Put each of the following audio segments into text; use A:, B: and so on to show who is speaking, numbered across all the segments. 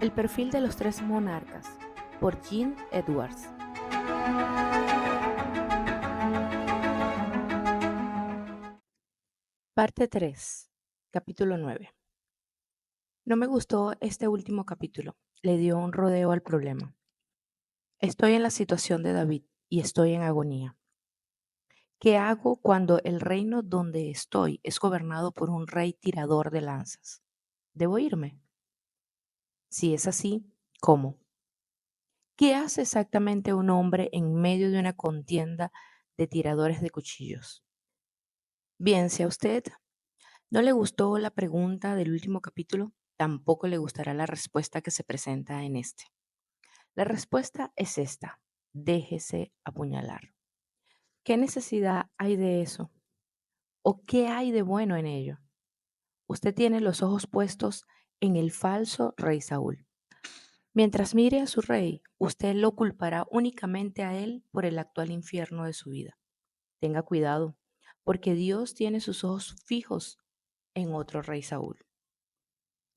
A: El perfil de los tres monarcas, por Jean Edwards. Parte 3, capítulo 9. No me gustó este último capítulo. Le dio un rodeo al problema. Estoy en la situación de David y estoy en agonía. ¿Qué hago cuando el reino donde estoy es gobernado por un rey tirador de lanzas? ¿Debo irme? Si es así, ¿cómo? ¿Qué hace exactamente un hombre en medio de una contienda de tiradores de cuchillos? Bien, si a usted no le gustó la pregunta del último capítulo, tampoco le gustará la respuesta que se presenta en este. La respuesta es esta: déjese apuñalar. ¿Qué necesidad hay de eso? ¿O qué hay de bueno en ello? Usted tiene los ojos puestos en el falso rey Saúl. Mientras mire a su rey, usted lo culpará únicamente a él por el actual infierno de su vida. Tenga cuidado, porque Dios tiene sus ojos fijos en otro rey Saúl.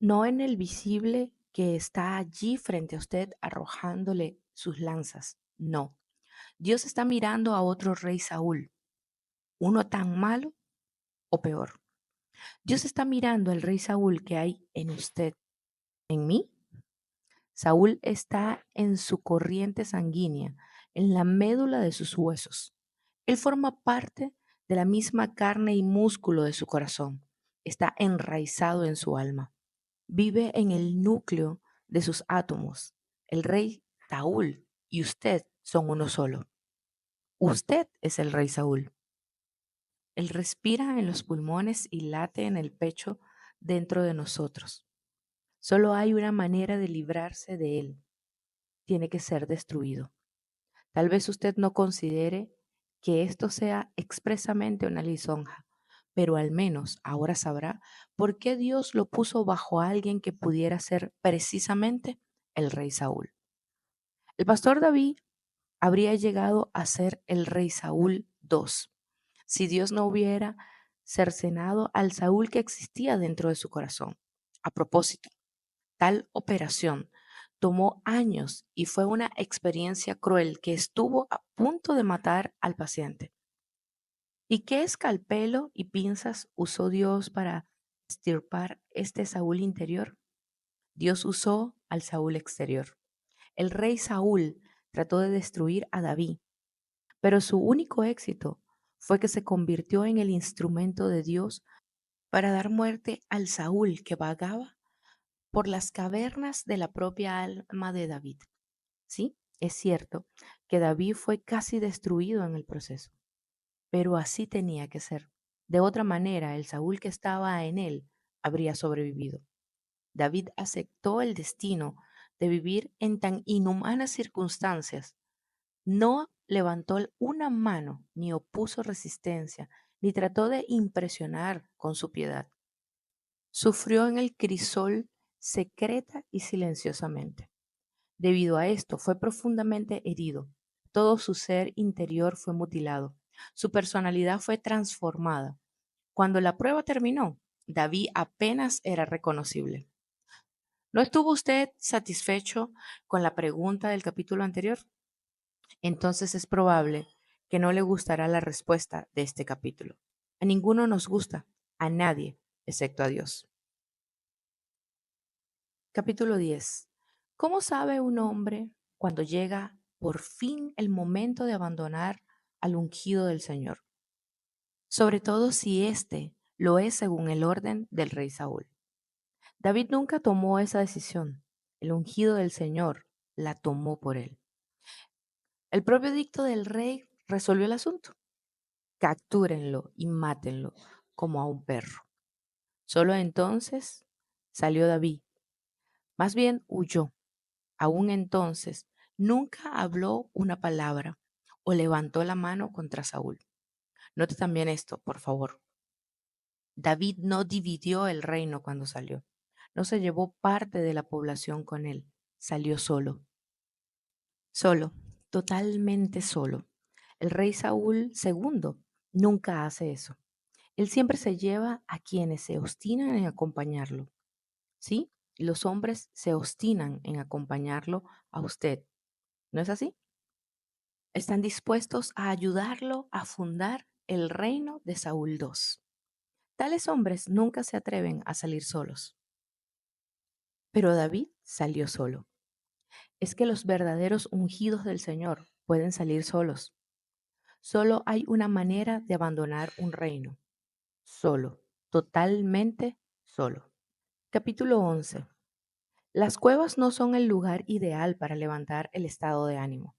A: No en el visible que está allí frente a usted arrojándole sus lanzas. No, Dios está mirando a otro rey Saúl, uno tan malo o peor. Dios está mirando al rey Saúl que hay en usted, en mí. Saúl está en su corriente sanguínea, en la médula de sus huesos. Él forma parte de la misma carne y músculo de su corazón. Está enraizado en su alma. Vive en el núcleo de sus átomos. El rey Saúl y usted son uno solo. Usted es el rey Saúl. Él respira en los pulmones y late en el pecho dentro de nosotros. Solo hay una manera de librarse de él. Tiene que ser destruido. Tal vez usted no considere que esto sea expresamente una lisonja, pero al menos ahora sabrá por qué Dios lo puso bajo a alguien que pudiera ser precisamente el rey Saúl. El pastor David habría llegado a ser el rey Saúl II, si Dios no hubiera cercenado al Saúl que existía dentro de su corazón. A propósito, tal operación tomó años y fue una experiencia cruel que estuvo a punto de matar al paciente. ¿Y qué escalpelo y pinzas usó Dios para extirpar este Saúl interior? Dios usó al Saúl exterior. El rey Saúl trató de destruir a David, pero su único éxito fue que se convirtió en el instrumento de Dios para dar muerte al Saúl que vagaba por las cavernas de la propia alma de David. Sí, es cierto que David fue casi destruido en el proceso, pero así tenía que ser. De otra manera, el Saúl que estaba en él habría sobrevivido. David aceptó el destino de vivir en tan inhumanas circunstancias. No levantó una mano, ni opuso resistencia, ni trató de impresionar con su piedad. Sufrió en el crisol secreta y silenciosamente. Debido a esto, fue profundamente herido. Todo su ser interior fue mutilado. Su personalidad fue transformada. Cuando la prueba terminó, David apenas era reconocible. ¿No estuvo usted satisfecho con la pregunta del capítulo anterior? Entonces es probable que no le gustará la respuesta de este capítulo. A ninguno nos gusta, a nadie, excepto a Dios. Capítulo 10. ¿Cómo sabe un hombre cuando llega por fin el momento de abandonar al ungido del Señor? Sobre todo si éste lo es según el orden del rey Saúl. David nunca tomó esa decisión. El ungido del Señor la tomó por él. El propio dicto del rey resolvió el asunto. Captúrenlo y mátenlo como a un perro. Solo entonces salió David. Más bien huyó. Aún entonces, nunca habló una palabra o levantó la mano contra Saúl. Note también esto, por favor. David no dividió el reino cuando salió. No se llevó parte de la población con él. Salió solo. Solo, totalmente solo. El rey Saúl II nunca hace eso. Él siempre se lleva a quienes se obstinan en acompañarlo. ¿Sí? Los hombres se obstinan en acompañarlo a usted, ¿no es así? Están dispuestos a ayudarlo a fundar el reino de Saúl II. Tales hombres nunca se atreven a salir solos. Pero David salió solo. Es que los verdaderos ungidos del Señor pueden salir solos. Solo hay una manera de abandonar un reino. Solo, totalmente solo. Capítulo 11. Las cuevas no son el lugar ideal para levantar el estado de ánimo.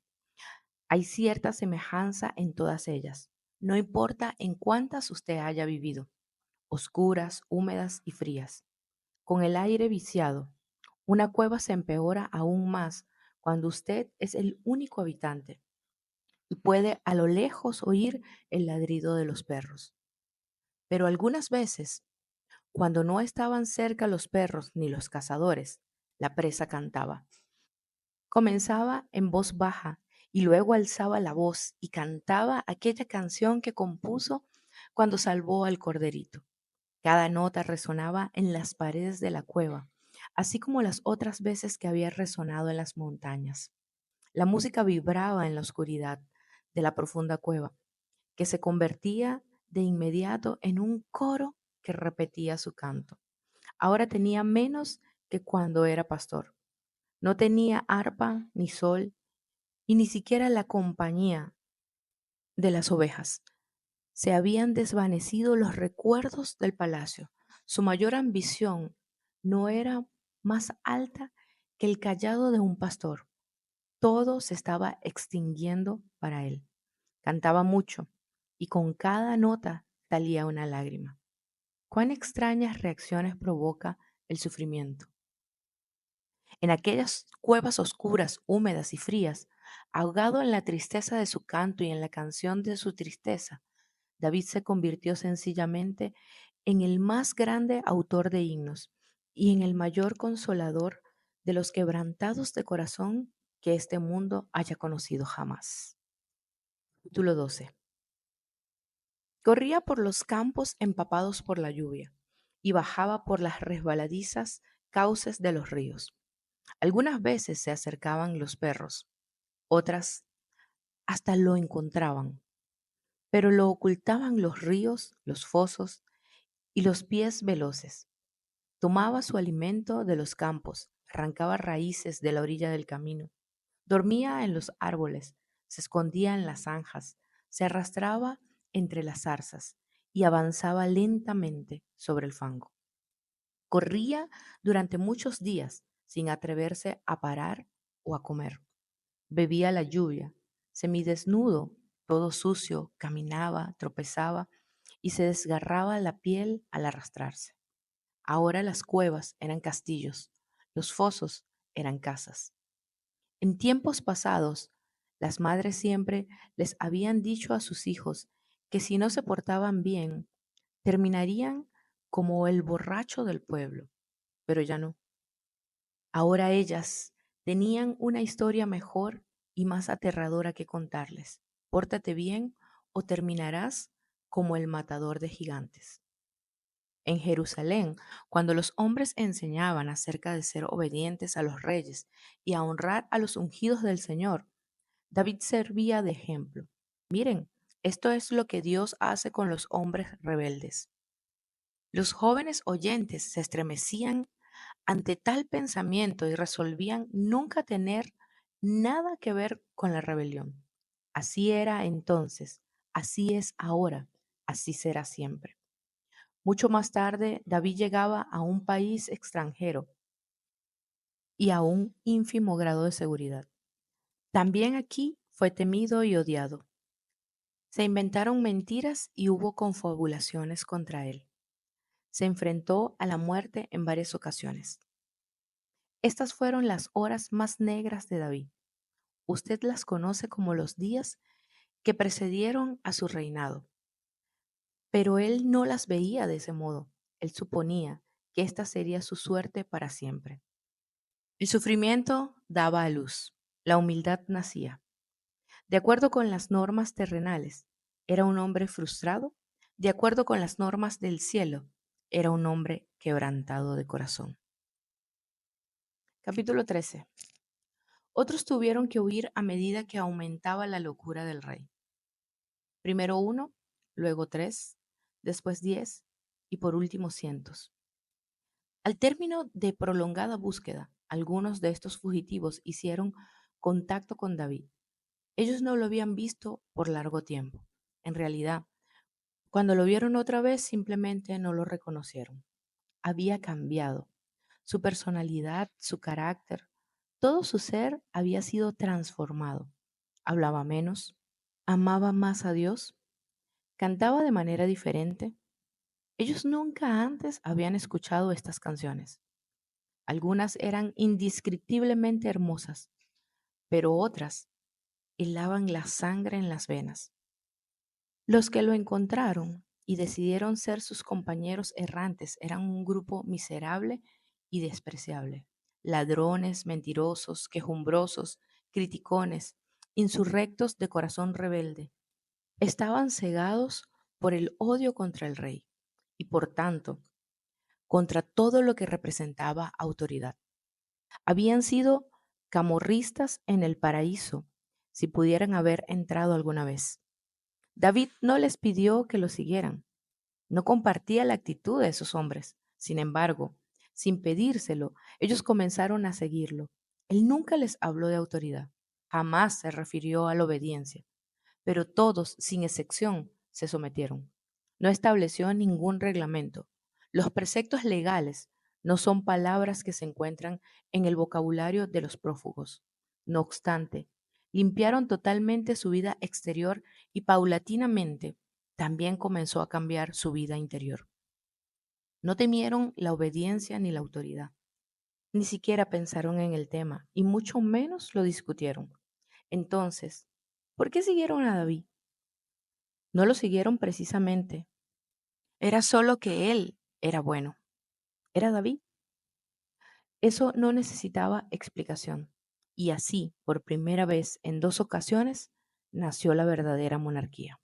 A: Hay cierta semejanza en todas ellas, no importa en cuántas usted haya vivido, oscuras, húmedas y frías. Con el aire viciado, una cueva se empeora aún más cuando usted es el único habitante y puede a lo lejos oír el ladrido de los perros. Pero algunas veces, cuando no estaban cerca los perros ni los cazadores, la presa cantaba. Comenzaba en voz baja y luego alzaba la voz y cantaba aquella canción que compuso cuando salvó al corderito. Cada nota resonaba en las paredes de la cueva, así como las otras veces que había resonado en las montañas. La música vibraba en la oscuridad de la profunda cueva, que se convertía de inmediato en un coro que repetía su canto. Ahora tenía menos que cuando era pastor. No tenía arpa ni sol y ni siquiera la compañía de las ovejas. Se habían desvanecido los recuerdos del palacio. Su mayor ambición no era más alta que el cayado de un pastor. Todo se estaba extinguiendo para él. Cantaba mucho y con cada nota salía una lágrima. Cuán extrañas reacciones provoca el sufrimiento. En aquellas cuevas oscuras, húmedas y frías, ahogado en la tristeza de su canto y en la canción de su tristeza, David se convirtió sencillamente en el más grande autor de himnos y en el mayor consolador de los quebrantados de corazón que este mundo haya conocido jamás. Capítulo 12. Corría por los campos empapados por la lluvia y bajaba por las resbaladizas cauces de los ríos. Algunas veces se acercaban los perros, otras hasta lo encontraban, pero lo ocultaban los ríos, los fosos y los pies veloces. Tomaba su alimento de los campos, arrancaba raíces de la orilla del camino, dormía en los árboles, se escondía en las zanjas, se arrastraba entre las zarzas y avanzaba lentamente sobre el fango. Corría durante muchos días sin atreverse a parar o a comer. Bebía la lluvia, semidesnudo, todo sucio, caminaba, tropezaba y se desgarraba la piel al arrastrarse. Ahora las cuevas eran castillos, los fosos eran casas. En tiempos pasados, las madres siempre les habían dicho a sus hijos que si no se portaban bien, terminarían como el borracho del pueblo, pero ya no. Ahora ellas tenían una historia mejor y más aterradora que contarles. Pórtate bien o terminarás como el matador de gigantes. En Jerusalén, cuando los hombres enseñaban acerca de ser obedientes a los reyes y a honrar a los ungidos del Señor, David servía de ejemplo. Miren, esto es lo que Dios hace con los hombres rebeldes. Los jóvenes oyentes se estremecían ante tal pensamiento y resolvían nunca tener nada que ver con la rebelión. Así era entonces, así es ahora, así será siempre. Mucho más tarde, David llegaba a un país extranjero y a un ínfimo grado de seguridad. También aquí fue temido y odiado. Se inventaron mentiras y hubo confabulaciones contra él. Se enfrentó a la muerte en varias ocasiones. Estas fueron las horas más negras de David. Usted las conoce como los días que precedieron a su reinado. Pero él no las veía de ese modo. Él suponía que esta sería su suerte para siempre. El sufrimiento daba a luz. La humildad nacía. De acuerdo con las normas terrenales, era un hombre frustrado. De acuerdo con las normas del cielo, era un hombre quebrantado de corazón. Capítulo 13. Otros tuvieron que huir a medida que aumentaba la locura del rey. Primero uno, luego tres, después 10 y por último cientos. Al término de prolongada búsqueda, algunos de estos fugitivos hicieron contacto con David. Ellos no lo habían visto por largo tiempo. En realidad, cuando lo vieron otra vez, simplemente no lo reconocieron. Había cambiado. Su personalidad, su carácter, todo su ser había sido transformado. Hablaba menos, amaba más a Dios, cantaba de manera diferente. Ellos nunca antes habían escuchado estas canciones. Algunas eran indescriptiblemente hermosas, pero otras helaban la sangre en las venas. Los que lo encontraron y decidieron ser sus compañeros errantes eran un grupo miserable y despreciable. Ladrones, mentirosos, quejumbrosos, criticones, insurrectos de corazón rebelde. Estaban cegados por el odio contra el rey y por tanto contra todo lo que representaba autoridad. Habían sido camorristas en el paraíso si pudieran haber entrado alguna vez. David no les pidió que lo siguieran, no compartía la actitud de esos hombres. Sin embargo, sin pedírselo, ellos comenzaron a seguirlo. Él nunca les habló de autoridad, jamás se refirió a la obediencia, pero todos, sin excepción, se sometieron. No estableció ningún reglamento. Los preceptos legales no son palabras que se encuentran en el vocabulario de los prófugos. No obstante, limpiaron totalmente su vida exterior y paulatinamente también comenzó a cambiar su vida interior. No temieron la obediencia ni la autoridad. Ni siquiera pensaron en el tema y mucho menos lo discutieron. Entonces, ¿por qué siguieron a David? No lo siguieron precisamente. Era solo que él era bueno. Era David. Eso no necesitaba explicación. Y así, por primera vez en dos ocasiones, nació la verdadera monarquía.